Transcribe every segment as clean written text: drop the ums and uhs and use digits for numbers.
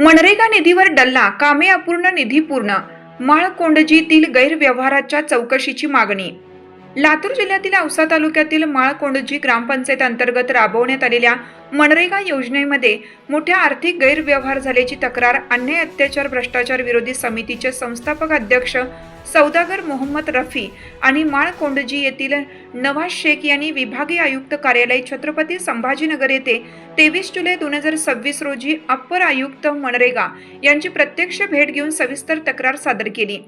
मनरेगा निधीवर डल्ला, कामे अपूर्ण, निधी पूर्ण. माळकोंडजीतील गैरव्यवहाराच्या चौकशीची मागणी. लातूर जिल्ह्यातील औसा तालुक्यातील माळकोंडजी ग्रामपंचायत अंतर्गत राबवण्यात आलेल्या मनरेगा योजनेमध्ये मोठ्या आर्थिक गैरव्यवहार झाल्याची तक्रार अन्याय अत्याचार भ्रष्टाचार विरोधी समितीचे संस्थापक अध्यक्ष सौदागर मोहम्मद रफी आणि माळकोंडजी येथील नवाज शेख यांनी विभागीय आयुक्त कार्यालय छत्रपती संभाजीनगर येथे 23 जुलै 2026 रोजी अप्पर आयुक्त मनरेगा यांची प्रत्यक्ष भेट घेऊन सविस्तर तक्रार सादर केली।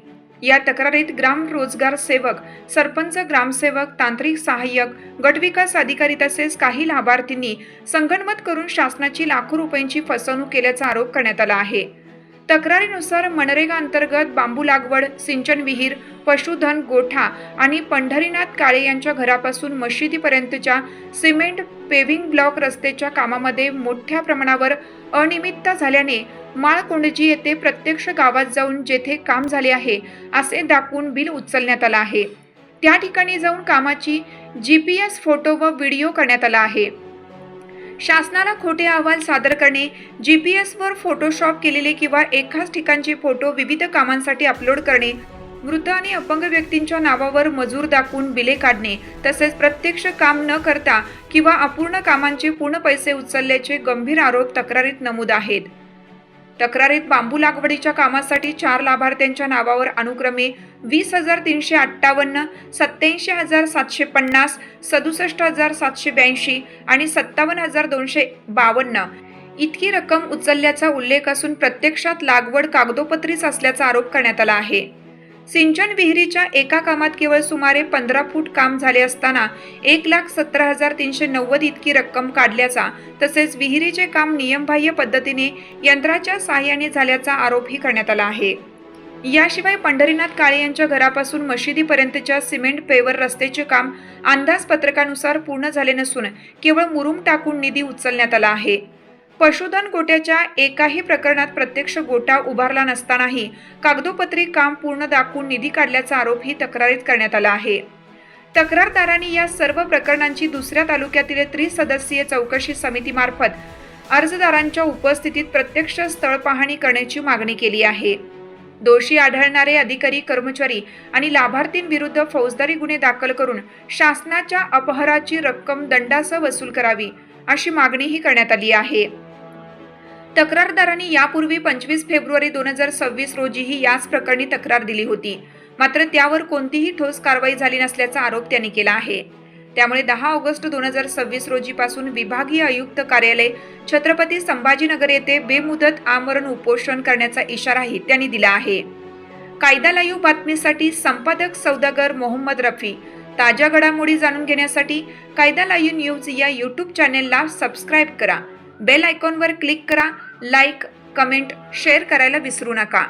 या तक्रारीत ग्राम रोजगार सेवक, सरपंच, ग्रामसेवक, तांत्रिक सहाय्यक, गटविकास अधिकारी तसेच काही लाभार्थींनी संगनमत करून शासनाची लाखो रुपयांची फसवणूक केल्याचा आरोप करण्यात आला आहे। तक्रारीनुसार मनरेगा अंतर्गत बांबू लागवड, सिंचन विहीर, पशुधन गोठा आणि पंढरीनाथ काळे यांच्या घरापासून मशिदीपर्यंतच्या सिमेंट पेव्हिंग ब्लॉक रस्त्याच्या कामामध्ये मोठ्या प्रमाणावर अनियमितता झाल्याने माळकोंडजी येथे प्रत्यक्ष गावात जाऊन जेथे काम झाले आहे असे दाखवून बिल उचलण्यात आला आहे। त्या ठिकाणी जाऊन कामाची GPS फोटो व व्हिडिओ करण्यात आला आहे। शासनाला खोटे अहवाल सादर करणे, GPS वर फोटोशॉप केलेले किंवा एकाच ठिकाणचे फोटो विविध कामांसाठी अपलोड करणे, मृत आणि अपंग व्यक्तींच्या नावावर मजूर दाखवून बिले काढणे तसेच प्रत्यक्ष काम न करता किंवा अपूर्ण कामांचे पूर्ण पैसे उचलल्याचे गंभीर आरोप तक्रारीत नमूद आहेत। तक्रारीत बांबू लागवडीच्या कामासाठी 4 लाभार्थ्यांच्या नावावर अनुक्रमे 20,358, 87,750, 67,782 आणि 57,252 इतकी रक्कम उचलल्याचा उल्लेख असून प्रत्यक्षात लागवड कागदोपत्रीच असल्याचा आरोप करण्यात आला आहे। सिंचन विहिरीच्या एका कामात केवळ सुमारे 15 फूट काम झाले असताना 1,17,390 इतकी रक्कम काढल्याचा तसेच विहिरीचे काम नियमबाह्य पद्धतीने यंत्राच्या सहाय्याने झाल्याचा आरोपही करण्यात आला आहे। याशिवाय पंढरीनाथ काळे यांच्या घरापासून मशिदीपर्यंतच्या सिमेंट पेवर रस्त्याचे काम अंदाजपत्रकानुसार पूर्ण झाले नसून केवळ मुरुम टाकून निधी उचलण्यात आला आहे। पशुधन गोट्याच्या एकाही प्रकरणात प्रत्यक्ष गोटा उभारला नसतानाही कागदोपत्री काम पूर्ण दाखवून निधी काढल्याचा आरोपही तक्रारीत करण्यात आला आहे। तक्रारदारांनी या सर्व प्रकरणांची दुसऱ्या तालुक्यातील त्रिसदस्यीय चौकशी समितीमार्फत अर्जदारांच्या उपस्थितीत प्रत्यक्ष स्थळ पाहणी करण्याची मागणी केली आहे। दोषी आढळणारे अधिकारी, कर्मचारी आणि लाभार्थींविरुद्ध फौजदारी गुन्हे दाखल करून शासनाच्या अपहाराची रक्कम दंडासह वसूल करावी अशी मागणीही करण्यात आली आहे। तक्रारदारांनी यापूर्वी 25 फेब्रुवारी 2026 रोजीही याच प्रकरणी तक्रार दिली होती, मात्र त्यावर कोणतीही ठोस कारवाई झाली नसल्याचा आरोप त्यांनी केला आहे। त्यामुळे 10 ऑगस्ट 2026 रोजीपासून विभागीय आयुक्त कार्यालय छत्रपती संभाजीनगर येथे बेमुदत आमरण उपोषण करण्याचा इशाराही त्यांनी दिला आहे। कायदा लाईव्ह बातमीसाठी संपादक सौदागर मोहम्मद रफी। ताज्या घडामोडी जाणून घेण्यासाठी कायदा लाईव्ह न्यूज या YouTube चॅनेलला सबस्क्राईब करा। बेल आयकॉनवर क्लिक करा। लाईक, कमेंट, शेअर करायला विसरू नका।